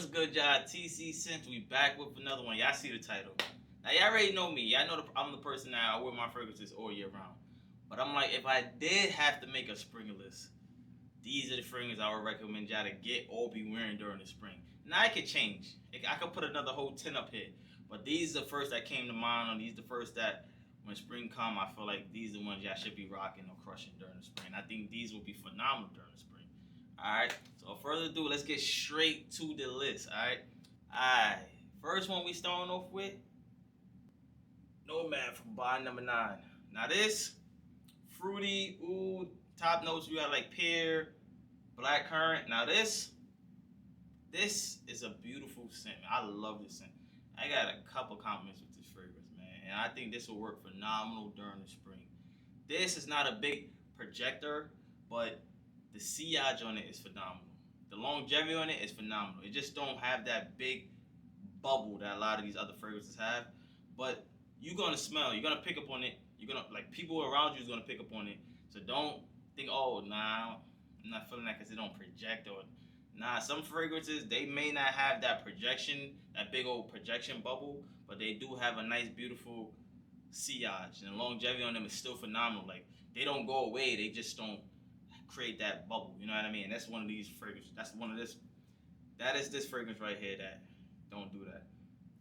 What's good, y'all? TC Scents. We back with another one. Y'all see the title. Now, y'all already know me. Y'all know I'm the person now. I wear my fragrances all year round. But I'm like, if I did have to make a spring list, these are the fragrances I would recommend y'all to get or be wearing during the spring. Now, it could change. I could put another whole 10 up here. But these are the first that came to mind. And these are the first that, when spring come, I feel like these are the ones y'all should be rocking or crushing during the spring. I think these will be phenomenal during the spring. Alright, so without further ado, let's get straight to the list, alright? First one we starting off with, Nomad from bottle number 9. Now this, fruity, oud, top notes, you got like pear, black currant. Now this is a beautiful scent. I love this scent. I got a couple compliments with this fragrance, man. And I think this will work phenomenal during the spring. This is not a big projector, but the sillage on it is phenomenal. The longevity on it is phenomenal. It just don't have that big bubble that a lot of these other fragrances have. But you're gonna smell, you're gonna pick up on it. You're gonna, like, people around you is gonna pick up on it. So don't think, oh, nah, I'm not feeling that because it don't project. Or nah, some fragrances, they may not have that projection, that big old projection bubble, but they do have a nice, beautiful sillage, and the longevity on them is still phenomenal. Like, they don't go away, they just don't create that bubble, you know what I mean? And that's one of these fragrances. That is this fragrance right here that don't do that.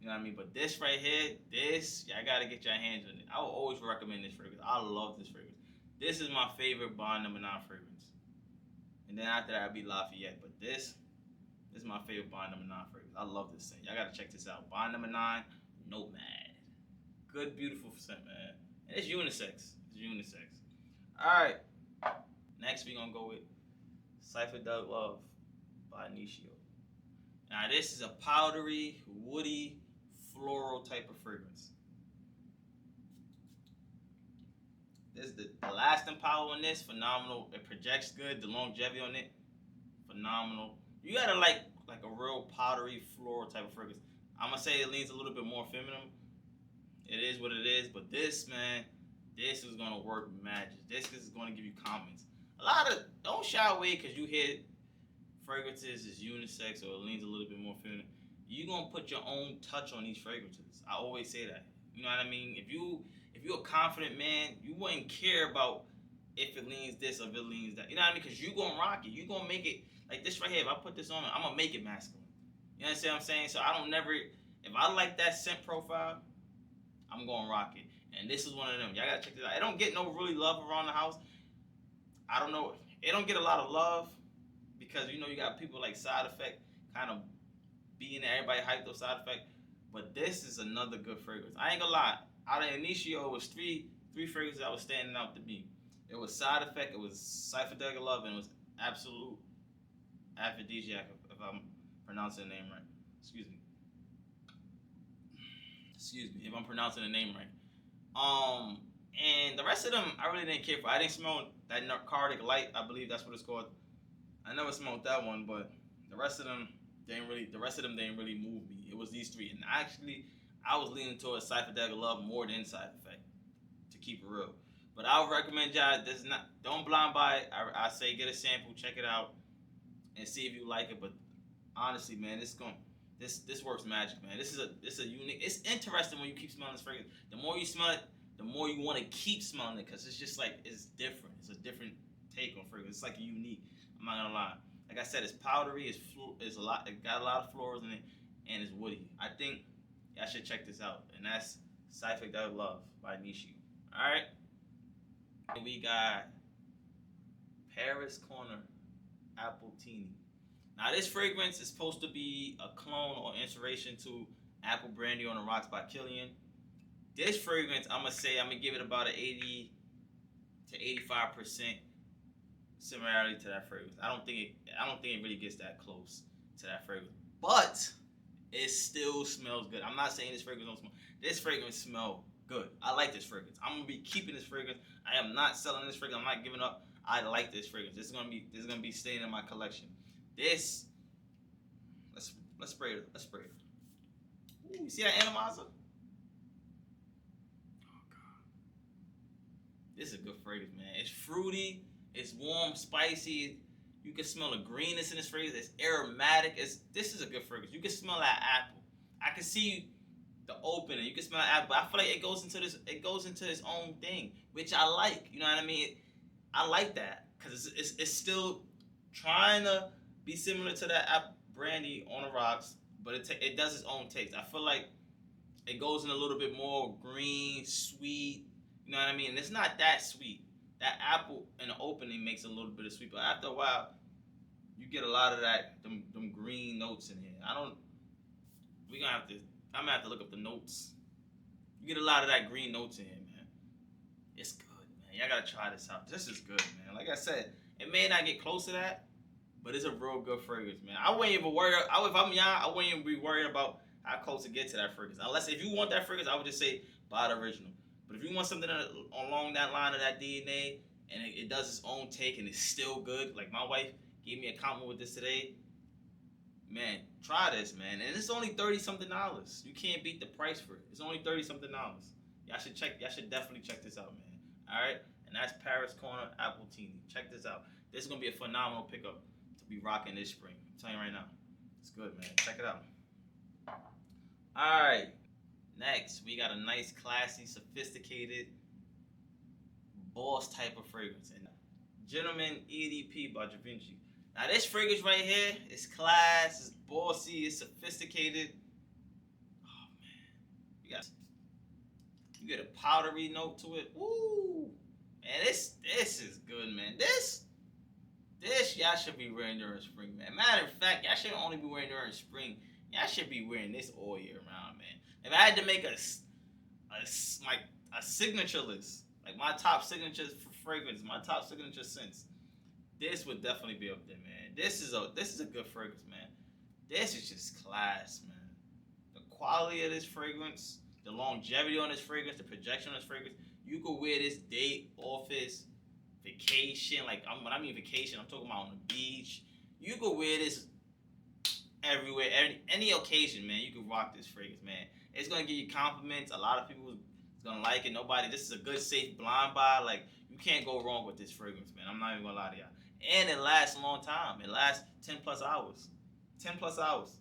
You know what I mean? But this right here, y'all gotta get your hands on it. I will always recommend this fragrance. I love this fragrance. This is my favorite bond number 9 fragrance. And then after that, I'll be Lafayette. But this is my favorite bond number 9 fragrance. I love this scent. Y'all gotta check this out. Bond number 9, Nomad. Good, beautiful scent, man. And it's unisex. Alright. Next, we're gonna go with Psychedelic Love by Initio. Now, this is a powdery, woody, floral type of fragrance. This the lasting power on this, phenomenal. It projects good. The longevity on it, phenomenal. You gotta like a real powdery, floral type of fragrance. I'm gonna say it leans a little bit more feminine. It is what it is, but this, man, this is gonna work magic. This is gonna give you comments. Don't shy away because you hear fragrances is unisex or it leans a little bit more feminine. You're gonna put your own touch on these fragrances. I always say that. You know what I mean? If you're a confident man, you wouldn't care about if it leans this or if it leans that. You know what I mean? Because you're gonna rock it. You're gonna make it like this right here. If I put this on, I'm gonna make it masculine. You understand what I'm saying? So if I like that scent profile, I'm gonna rock it. And this is one of them. Y'all gotta check this out. It don't get no really love around the house. I don't know. It don't get a lot of love because, you know, you got people like Side Effect kind of being there. Everybody hyped up Side Effect. But this is another good fragrance. I ain't gonna lie. Out of Initio, it was three fragrances that was standing out to me. It was Side Effect, it was Psychedelic Love, and it was Absolute Aphrodisiac, if I'm pronouncing the name right. Excuse me, if I'm pronouncing the name right. And the rest of them, I really didn't care for. I didn't smell that Narcotic Light, I believe that's what it's called. I never smelled that one, but the rest of them didn't really move me. It was these 3, and actually, I was leaning towards Psychedelic Love more than Side Effect, to keep it real. But I would recommend y'all, don't blind buy it. I say get a sample, check it out, and see if you like it. But honestly, man, this works magic, man. This is a unique. It's interesting when you keep smelling this fragrance. The more you smell it, the more you want to keep smelling it, because it's just like, it's different. It's a different take on fragrance. It's like unique. I'm not gonna lie. Like I said, it's powdery. It got a lot of florals in it, and it's woody. I think y'all should check this out, and that's Psychedelic Love by Initio. All right. And we got Paris Corner Apple Teeny. Now, this fragrance is supposed to be a clone or inspiration to Apple Brandy on the Rocks by Killian. This fragrance, I'm gonna give it about an 80 to 85% similarity to that fragrance. I don't think it really gets that close to that fragrance, but it still smells good. I'm not saying this fragrance don't smell. This fragrance smells good. I like this fragrance. I'm gonna be keeping this fragrance. I am not selling this fragrance. I'm not giving up. I like this fragrance. This is gonna be staying in my collection. This, let's spray it. Ooh, you see that atomizer? Oh god, this is a good fragrance, man. It's fruity. It's warm, spicy. You can smell the greenness in this fragrance. It's aromatic. This is a good fragrance. You can smell that apple. I can see the opening. You can smell apple. But I feel like it goes into this. It goes into its own thing, which I like. You know what I mean? I like that because it's still trying to be similar to that apple brandy on the rocks, but it does its own taste. I feel like it goes in a little bit more green, sweet. You know what I mean? And it's not that sweet. That apple in the opening makes a little bit of sweet, but after a while, you get a lot of them green notes in here. I'm gonna have to look up the notes. You get a lot of that green notes in here, man. It's good, man. Y'all gotta try this out. This is good, man. Like I said, it may not get close to that, but it's a real good fragrance, man. I wouldn't even worry. If I'm young, I wouldn't even be worried about how close to get to that fragrance. Unless if you want that fragrance, I would just say buy the original. But if you want something along that line of that DNA, and it does its own take and it's still good, like my wife gave me a compliment with this today, man, try this, man. And it's only $30-something. You can't beat the price for it. It's only $30-something. Y'all should definitely check this out, man. All right, and that's Paris Corner Apple Teeny. Check this out. This is gonna be a phenomenal pickup to be rocking this spring. I'm telling you right now, it's good, man. Check it out. All right. Next, we got a nice, classy, sophisticated, boss type of fragrance. And Gentleman EDP by Givenchy. Now, this fragrance right here is class, it's bossy, it's sophisticated. Oh, man. You get a powdery note to it. Woo! Man, this is good, man. This y'all should be wearing during spring, man. Matter of fact, y'all shouldn't only be wearing during spring. Y'all should be wearing this all year round, man. If I had to make a signature list, like my top signatures for fragrance, my top signature scents, this would definitely be up there, man. This is a good fragrance, man. This is just class, man. The quality of this fragrance, the longevity on this fragrance, the projection on this fragrance. You could wear this date, office, vacation. Like when I mean vacation, I'm talking about on the beach. You could wear this everywhere, any occasion, man. You can rock this fragrance, man. It's gonna give you compliments. A lot of people is gonna like it. This is a good, safe blind buy. Like, you can't go wrong with this fragrance, man. I'm not even gonna lie to y'all. And it lasts a long time. It lasts 10 plus hours. 10 plus hours.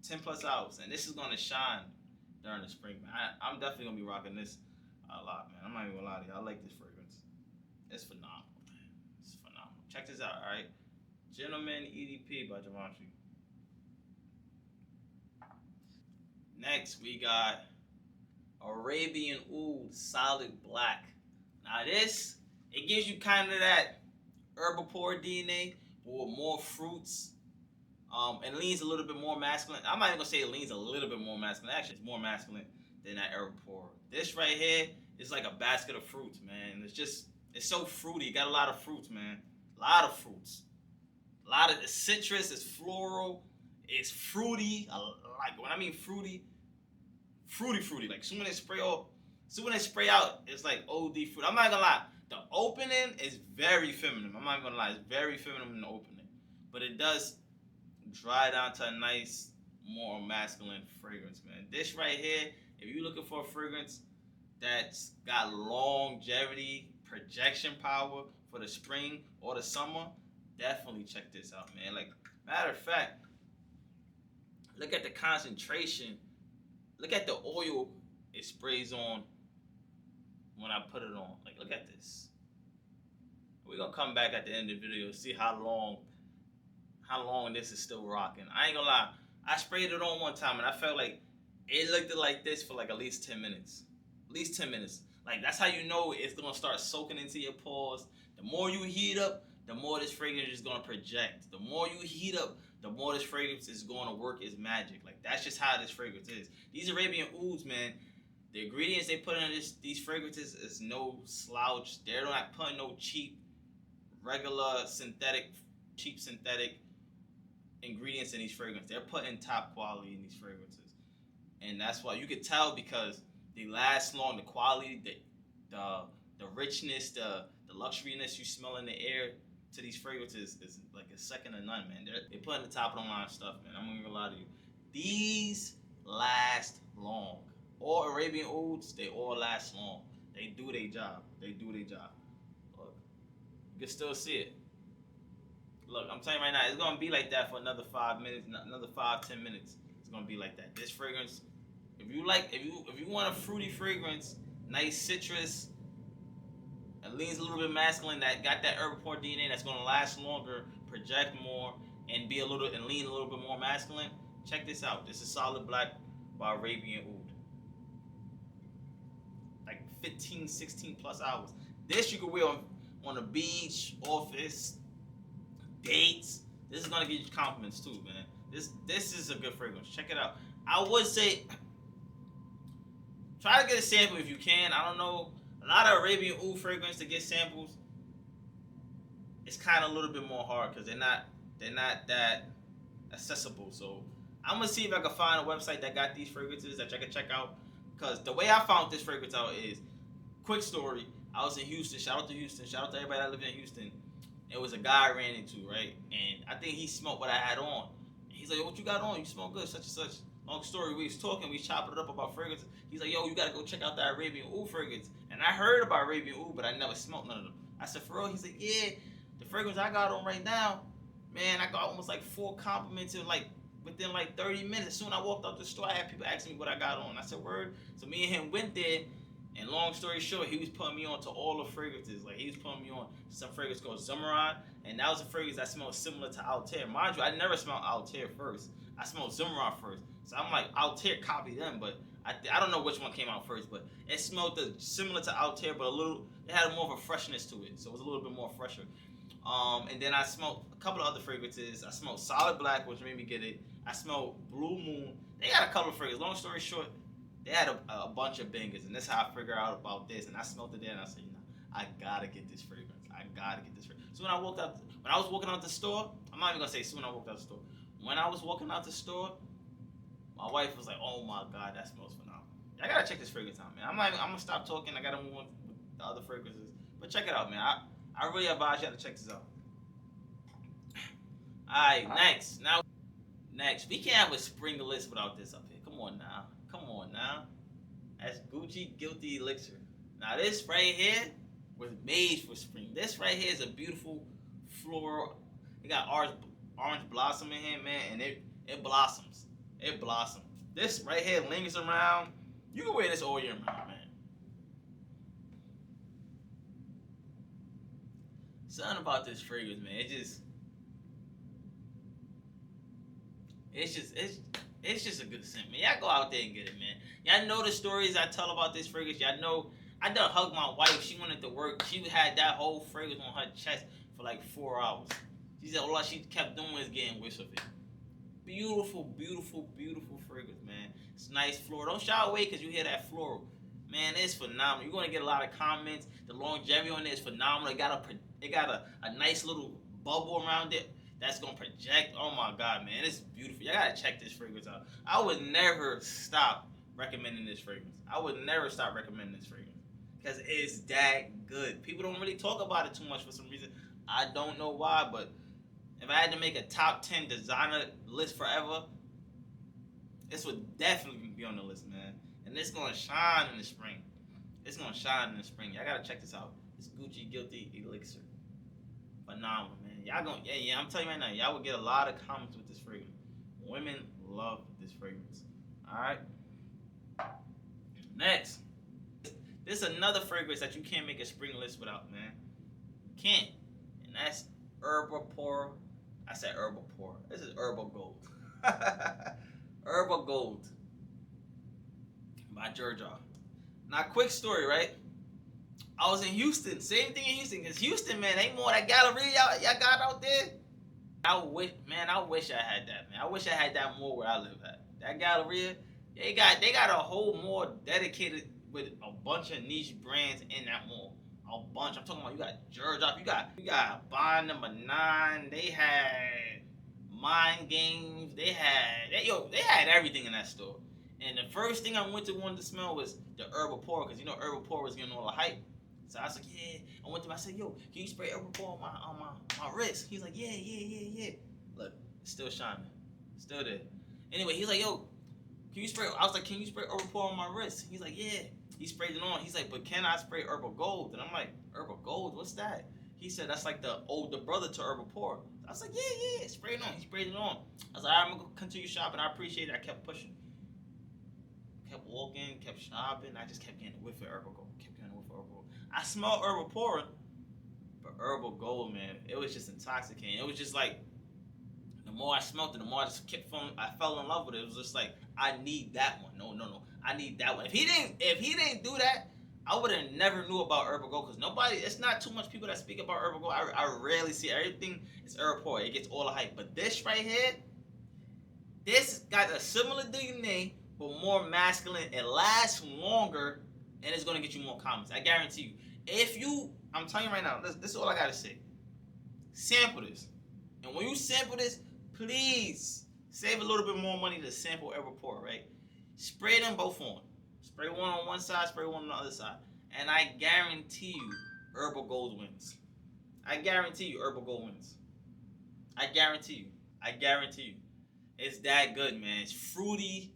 10 plus hours. And this is gonna shine during the spring, man. I'm definitely gonna be rocking this a lot, man. I'm not even gonna lie to y'all. I like this fragrance. It's phenomenal, man. It's phenomenal. Check this out, alright? Gentleman EDP by Givenchy. Next, we got Arabian Oud Solid Black. Now this, it gives you kind of that Erba DNA with more fruits. And leans a little bit more masculine. I'm not even gonna say it leans a little bit more masculine. Actually, it's more masculine than that Erba. This right here is like a basket of fruits, man. It's so fruity. It got a lot of fruits, man. A lot of fruits. A lot of citrus. It's floral. It's fruity. Like when I mean fruity. Like soon when they spray out, it's like OD fruit. I'm not gonna lie. The opening is very feminine. I'm not gonna lie. It's very feminine in the opening, but it does dry down to a nice, more masculine fragrance, man. This right here, if you're looking for a fragrance that's got longevity, projection power for the spring or the summer, definitely check this out, man. Like, matter of fact, look at the concentration. Look at the oil it sprays on when I put it on. Like, look at this. We're gonna come back at the end of the video and see how long this is still rocking. I ain't gonna lie. I sprayed it on one time and I felt like it looked like this for like at least 10 minutes. At least 10 minutes. Like, that's how you know it's gonna start soaking into your pores. The more you heat up, the more this fragrance is gonna project. The more you heat up, the more this fragrance is gonna work its magic. Like, that's just how this fragrance is. These Arabian Ouds, man, the ingredients they put in these fragrances is no slouch. They're not putting no cheap synthetic ingredients in these fragrances. They're putting top quality in these fragrances. And that's why you could tell, because they last long. The quality, the richness, the luxuriness you smell in the air to these fragrances is like a second to none, man. They're putting the top of the line stuff, man. I'm not gonna lie to you. These last long. All Arabian Ouds, they all last long. They do their job. Look, you can still see it. Look, I'm telling you right now, it's gonna be like that for another 5 minutes, another 5-10 minutes. It's gonna be like that. This fragrance, if you want a fruity fragrance, nice citrus, it leans a little bit masculine, that got that Herba Pore DNA that's gonna last longer, project more, and lean a little bit more masculine. Check this out. This is Solid Black by Arabian Oud. Like 15, 16 plus hours. This you can wear on the beach, office, dates. This is gonna get you compliments too, man. This is a good fragrance. Check it out. I would say try to get a sample if you can. I don't know. A lot of Arabian Oud fragrance to get samples, it's kind of a little bit more hard because they're not that accessible. So I'm gonna see if I can find a website that got these fragrances that I can check out. Because the way I found this fragrance out is, quick story. I was in Houston. Shout out to Houston. Shout out to everybody that lives in Houston. It was a guy I ran into, right? And I think he smelled what I had on. He's like, yo, what you got on? You smell good, such and such. Long story, we was talking, we chopped it up about fragrances. He's like, yo, you gotta go check out that Arabian Oud fragrance. And I heard about Arabian Oud, but I never smelled none of them. I said, for real? He's like, yeah, the fragrance I got on right now, man, I got almost like 4 compliments in within 30 minutes. As soon as I walked out the store, I had people asking me what I got on. I said, word. So me and him went there, and long story short, he was putting me on to all the fragrances. Like, he was putting me on some fragrance called Zummaran, and that was a fragrance that smelled similar to Altair. Mind you, I never smelled Altair first. I smelled Zummaran first. So I'm like, Altair copied them, but I don't know which one came out first, but it smelled similar to Altair, but it had more of a freshness to it, so it was a little bit more fresher. And then I smelled a couple of other fragrances. I smelled Solid Black, which made me get it. I smelled Blue Moon. They got a couple of fragrances. Long story short, they had a bunch of bangers, and that's how I figured out about this. And I smelled it there, and I said, I gotta get this fragrance. I gotta get this fragrance. So when I was walking out the store, I'm not even gonna say soon I walked out the store. When I was walking out the store, my wife was like, oh my God, that smells phenomenal. I gotta check this fragrance out, man. I'm gonna stop talking. I gotta move on with the other fragrances. But check it out, man. I really advise you to check this out. Alright, next. We can't have a spring list without this up here. Come on now. That's Gucci Guilty Elixir. Now this right here was made for spring. This right here is a beautiful floral. It got orange blossom in here, man, and it blossoms. It blossoms. This right here lingers around. You can wear this all year round, man. Something about this fragrance, man. It's just a good scent, man. Y'all go out there and get it, man. Y'all know the stories I tell about this fragrance. Y'all know I done hugged my wife. She went to work. She had that whole fragrance on her chest for 4 hours. She said all she kept doing was getting whiffs of it. Beautiful, beautiful, beautiful fragrance, man. It's nice floral. Don't shy away because you hear that floral. Man, it's phenomenal. You're going to get a lot of comments. The longevity on it is phenomenal. It got a nice little bubble around it that's going to project. Oh, my God, man. It's beautiful. You got to check this fragrance out. I would never stop recommending this fragrance. Because it's that good. People don't really talk about it too much for some reason. I don't know why, but if I had to make a top 10 designer list forever, this would definitely be on the list, man. And it's going to shine in the spring. Y'all got to check this out. It's Gucci Guilty Elixir. Phenomenal, man. Y'all going to, yeah, I'm telling you right now, y'all will get a lot of comments with this fragrance. Women love this fragrance. All right? Next. This is another fragrance that you can't make a spring list without, man. You can't. And that's Erba Pore. I said Erba Pore. This is Erba Gold. Erba Gold by Xerjoff. Now, quick story, right? I was in Houston. Same thing in Houston. Because Houston, man, ain't more that gallery y'all got out there. I wish I had that, man. I wish I had that more where I live at. That Galleria, they got a whole more dedicated with a bunch of niche brands in that mall. A bunch. I'm talking about you got Xerjoff, you got Bond Number 9. They had Mind Games. They had everything in that store. And the first thing I wanted to smell was the Herba Pore, because Herba Pore was getting all the hype. So I was like, yeah. I said, yo, can you spray Herba Pore on my wrist? He's like, yeah. Look, it's still shining. Still there. Anyway, he's like, yo, can you spray? I was like, can you spray Herba Pore on my wrist? He's like, yeah. He sprayed it on. He's like, but can I spray Herba Gold? And I'm like, Herba Gold? What's that? He said, that's like the older brother to Herba Pore. I was like, yeah, spray it on. He sprayed it on. I was like, all right, I'm gonna continue shopping. I appreciate it. I kept pushing. Kept walking, kept shopping. I just kept getting a whiff of Erba Gold. I smelled Erba pouring, but Erba Gold, man, it was just intoxicating. It was just like, the more I smelled it, the more I just kept falling. I fell in love with it. It was just like, I need that one. No, I need that one. If he didn't do that, I would have never knew about Erba Gold, because nobody. It's not too much people that speak about Erba Gold. I rarely see everything. It's Erba Pour. It gets all the hype. But this right here, this got a similar DNA, but more masculine. It lasts longer, and it's gonna get you more comments. I guarantee you. I'm telling you right now. This is all I gotta say. Sample this, and when you sample this, please save a little bit more money to sample Erba Pour, right? Spray them both on. Spray one on one side, spray one on the other side. And I guarantee you, Erba Gold wins. I guarantee you, Erba Gold wins. I guarantee you. It's that good, man. It's fruity.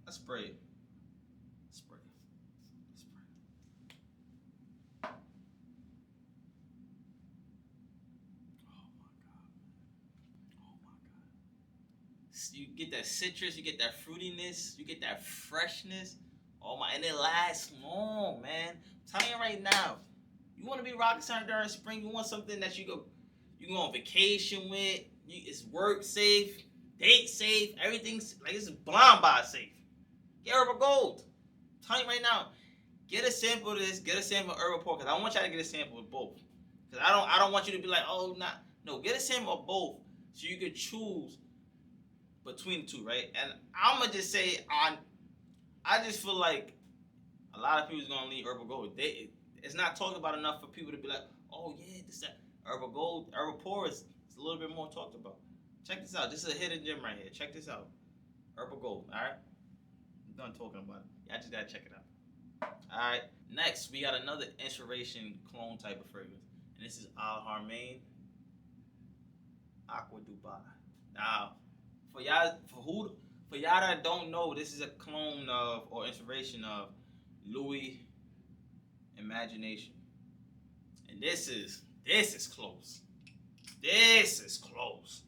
Let's spray it. Spray. Oh my God. You get that citrus, you get that fruitiness, you get that freshness. Oh my, and it lasts long, man. I'm telling you right now. You want to be rocking something during spring, you want something that you go on vacation with, it's work safe, date safe, everything's like, it's blind buy safe. Get Erba Gold. I'm telling you right now, get a sample of this, get a sample of Erba Pour, because I want y'all to get a sample of both. Because I don't want you to be like, oh, no, get a sample of both so you can choose between the two, right? And I'm going to just say, I just feel like a lot of people's going to leave Erba Gold. It's not talked about enough for people to be like, oh, yeah, this, that. Erba Gold, Erba Pour is a little bit more talked about. Check this out. This is a hidden gem right here. Check this out. Erba Gold, all right? I'm done talking about it. Y'all just got to check it out. All right. Next, we got another inspiration clone type of fragrance. And this is Haramain Aqua Dubai. Now, for y'all that don't know, this is a clone of, or inspiration of, Louis Imagination. And this is close. This is close.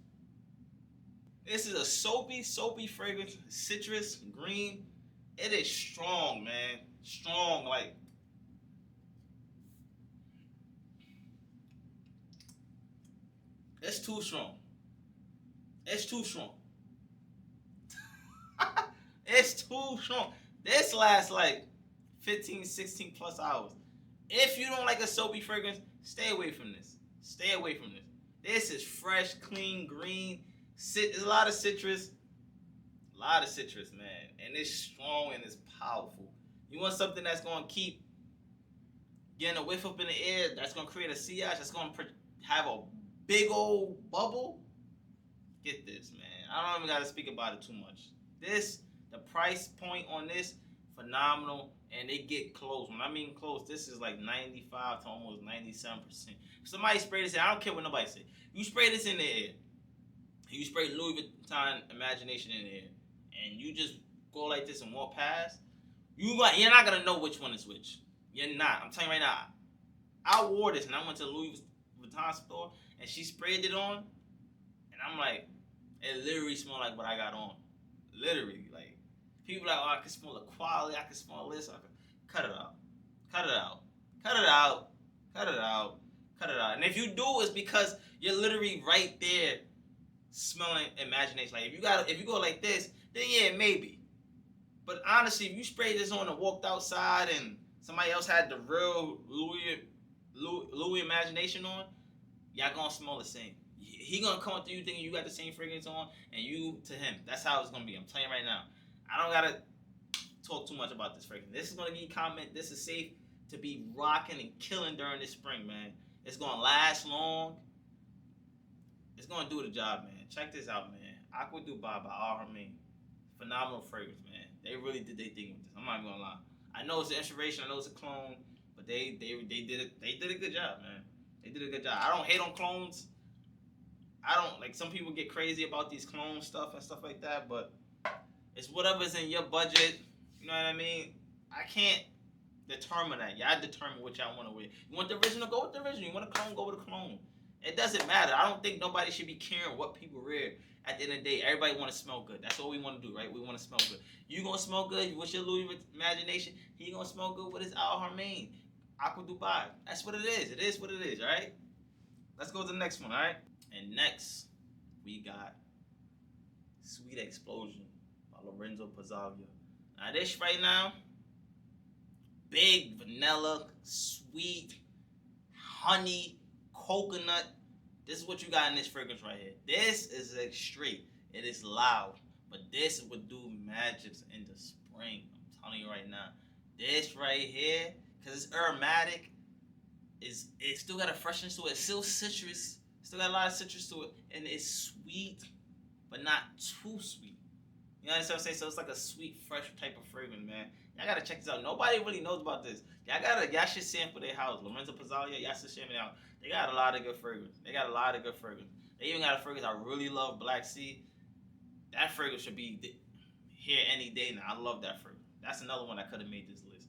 This is a soapy fragrance, citrus, green. It is strong, man. Strong, like. It's too strong. It's too strong. It's too strong. This lasts like 15, 16 plus hours. If you don't like a soapy fragrance, stay away from this. Stay away from this. This is fresh, clean, green. There's a lot of citrus. A lot of citrus, man. And it's strong and it's powerful. You want something that's going to keep getting a whiff up in the air, that's going to create a sillage, that's going to have a big old bubble? Get this, man. I don't even got to speak about it too much. The price point on this, phenomenal, and they get close. When I mean close, this is like 95 to almost 97%. If somebody spray this in, I don't care what nobody say. You spray this in the air, you spray Louis Vuitton Imagination in the air, and you just go like this and walk past, you're not going to know which one is which. You're not. I'm telling you right now. I wore this, and I went to the Louis Vuitton store, and she sprayed it on, and I'm like, it literally smelled like what I got on. Literally, like, people like, oh, I can smell the quality, I can smell this, I can cut it out. Cut it out. Cut it out. Cut it out. Cut it out. And if you do, it's because you're literally right there smelling imagination. Like, if you go like this, then yeah, maybe. But honestly, if you sprayed this on and walked outside and somebody else had the real Louis Imagination on, y'all gonna smell the same. He gonna come up to you thinking you got the same fragrance on, and you to him. That's how it's gonna be. I'm telling you right now. I don't gotta talk too much about this fragrance. This is gonna get comment. This is safe to be rocking and killing during this spring, man. It's gonna last long. It's gonna do the job, man. Check this out, man. Aqua Dubai by Arabian. Phenomenal fragrance, man. They really did their thing with this. I'm not even gonna lie. I know it's an inspiration. I know it's a clone, but they did it. They did a good job, man. They did a good job. I don't hate on clones. I don't, like, some people get crazy about these clone stuff and stuff like that, but it's whatever's in your budget. You know what I mean? I can't determine that. Y'all determine what y'all want to wear. You want the original, go with the original. You want a clone, go with a clone. It doesn't matter. I don't think nobody should be caring what people wear. At the end of the day, everybody want to smell good. That's what we want to do, right? We want to smell good. You gonna smell good with your Louis imagination. He gonna smell good with his Haramain, Aqua Dubai. That's what it is. It is what it is, right? Let's go to the next one, all right? And next, we got Sweet Explosion by Lorenzo Pazzaglia. Now this right now, big vanilla, sweet, honey, coconut. This is what you got in this fragrance right here. This is like straight. It is loud, but this would do magics in the spring. I'm telling you right now. This right here, because it's aromatic, it still got a freshness to it. It's still citrus. Still got a lot of citrus to it, and it's sweet, but not too sweet. You know what I'm saying? So it's like a sweet, fresh type of fragrance, man. Y'all gotta check this out. Nobody really knows about this. Y'all should sample their house. Lorenzo Pazzaglia, y'all should sample it out. They got a lot of good fragrance. They even got a fragrance I really love, Black Sea. That fragrance should be here any day now. I love that fragrance. That's another one that could have made this list.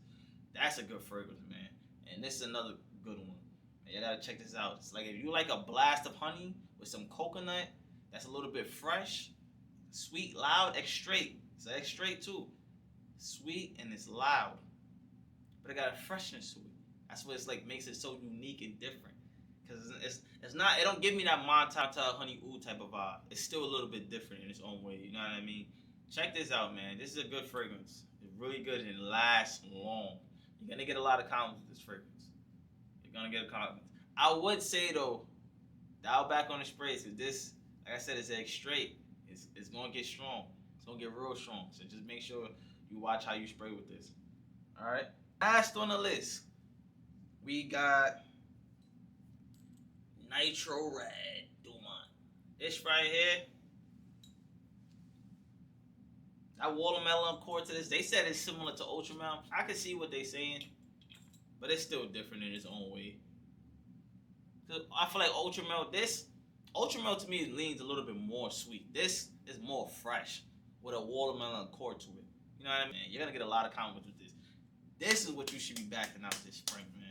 That's a good fragrance, man. And this is another good one. Y'all gotta check this out. It's like if you like a blast of honey with some coconut that's a little bit fresh, sweet, loud, X-straight. It's X-straight too. Sweet and it's loud, but it got a freshness to it. That's what it's like makes it so unique and different. Cause it's not, it don't give me that Montauk honey oud type of vibe. It's still a little bit different in its own way. You know what I mean? Check this out, man. This is a good fragrance. It's really good and it lasts long. You're gonna get a lot of compliments with this fragrance. You're gonna get a compliment. I would say though, dial back on the sprays, cause this, like I said, it's X-straight. It's gonna get strong. It's gonna get real strong. So just make sure you watch how you spray with this. All right. Last on the list, we got Nitro Red Dumont. This right here, that watermelon core to this. They said it's similar to Ultramel. I can see what they're saying, but it's still different in its own way. I feel like Ultramel to me leans a little bit more sweet. This is more fresh with a watermelon core to it. You know what I mean? You're gonna get a lot of compliments with this. This is what you should be backing out this spring, man.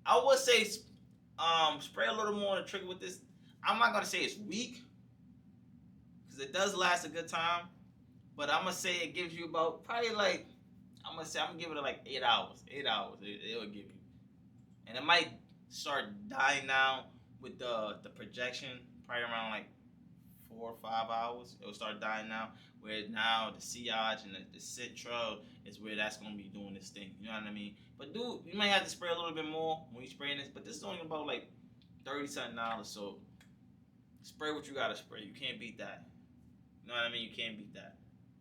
I would say spray a little more on the trigger with this. I'm not gonna say it's weak, because it does last a good time. But I'm gonna say it gives you about probably like I'm gonna give it like 8 hours. 8 hours it'll give you, and it might start dying down with the projection probably around like 4 or 5 hours. It'll start dying down. Where now the sillage and the citral is where that's gonna be doing this thing. You know what I mean? But dude, you might have to spray a little bit more when you spraying this. But this is only about like $30-something. So spray what you gotta spray. You can't beat that. You know what I mean? You can't beat that.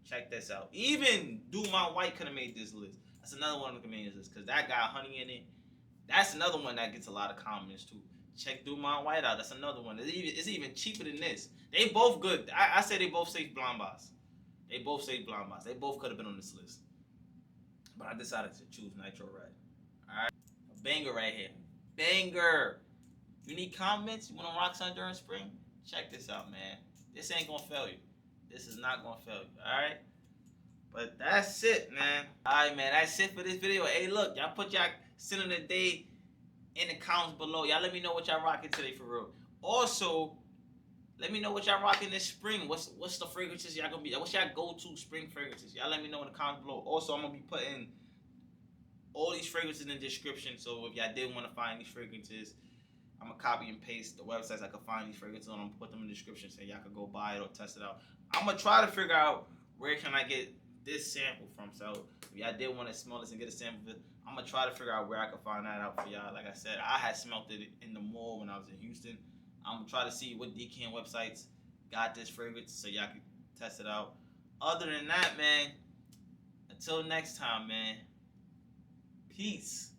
Check this out. Even Dumont White could have made this list. That's another one that could have made this list because that got honey in it. That's another one that gets a lot of comments too. Check Dumont White out. That's another one. It's even cheaper than this. They both good. I say they both say Blonde Boss. They both say Blonde Boss. They both could have been on this list. But I decided to choose Nitro Red. Alright? A banger right here. Banger! You need comments? You want to rock something during spring? Check this out, man. This ain't going to fail you. This is not going to fail you. Alright? But that's it, man. Alright, man. That's it for this video. Hey, look. Y'all put y'all sin of the day in the comments below. Y'all let me know what y'all rocking today for real. Also, let me know what y'all rocking this spring. What's the fragrances y'all gonna be? What's y'all go-to spring fragrances? Y'all let me know in the comments below. Also, I'm gonna be putting all these fragrances in the description. So if y'all did want to find these fragrances, I'm gonna copy and paste the websites I can find these fragrances on. I'm gonna put them in the description so y'all can go buy it or test it out. I'm gonna try to figure out where can I get this sample from. So if y'all did want to smell this and get a sample of it, I'm gonna try to figure out where I can find that out for y'all. Like I said, I had smelled it in the mall when I was in Houston. I'm gonna try to see what DKN websites got this fragrance so y'all can test it out. Other than that, man, until next time, man, peace.